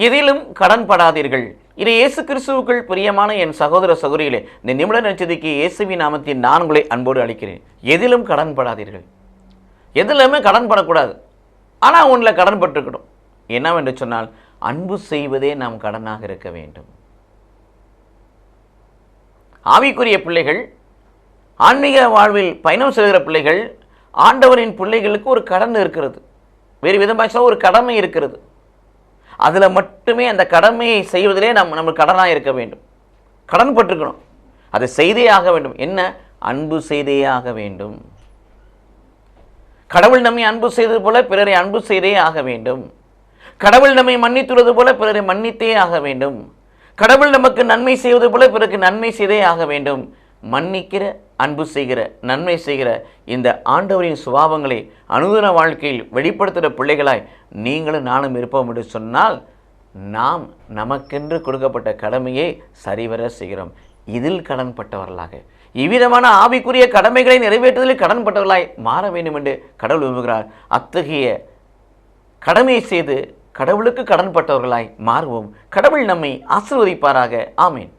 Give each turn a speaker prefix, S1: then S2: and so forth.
S1: எதிலும் கடன்படாதீர்கள். இது இயேசு கிறிஸ்துவுக்குள் பிரியமான என் சகோதர சகோதரிகளே, இந்த நிமிட நட்சத்திற்கு இயேசுவின் நாமத்தில் நான் உங்களை அன்போடு அழைக்கிறேன். எதிலும் கடன்படாதீர்கள். எதிலுமே கடன்படக்கூடாது. ஆனால் ஒன்றில் கடன்பட்டுருக்கணும். என்னவென்று சொன்னால், அன்பு செய்வதே நாம் கடனாக இருக்க வேண்டும். ஆவிக்குரிய பிள்ளைகள், ஆன்மீக வாழ்வில் பயணம் செய்கிற பிள்ளைகள், ஆண்டவரின் பிள்ளைகளுக்கு ஒரு கடன் இருக்கிறது. வேறு விதமாக ஒரு கடமை இருக்கிறது. அதில் மட்டுமே அந்த கடமையை செய்வதிலே நம்ம கடனாக இருக்க வேண்டும். கடன் பட்டிருக்கணும். அதை செய்தே ஆக வேண்டும். என்ன? அன்பு செய்தே ஆக வேண்டும். கடவுள் நம்மை அன்பு செய்தது போல பிறரை அன்பு செய்தே ஆக வேண்டும். கடவுள் நம்மை மன்னித்துள்ளது போல பிறரை மன்னித்தே ஆக வேண்டும். கடவுள் நமக்கு நன்மை செய்வது போல பிறருக்கு நன்மை செய்தே ஆக வேண்டும். மன்னிக்கிற, அன்பு செய்கிற, நன்மை செய்கிற இந்த ஆண்டவரின் சுபாவங்களை அனுதின வாழ்க்கையில் வெளிப்படுத்துகிற பிள்ளைகளாய் நீங்களும் நானும் இருப்போம் என்று சொன்னால், நாம் நமக்கென்று கொடுக்கப்பட்ட கடமையை சரிவர செய்கிறோம். இதில் கடன்பட்டவர்களாக, இவ்விதமான ஆவிக்குரிய கடமைகளை நிறைவேற்றுவதில் கடன்பட்டவர்களாய் மாற வேண்டும் என்று கடவுள் விரும்புகிறார். அத்தகைய கடமையை செய்து கடவுளுக்கு கடன்பட்டவர்களாய் மாறுவோம். கடவுள் நம்மை ஆசீர்வதிப்பாராக. ஆமேன்.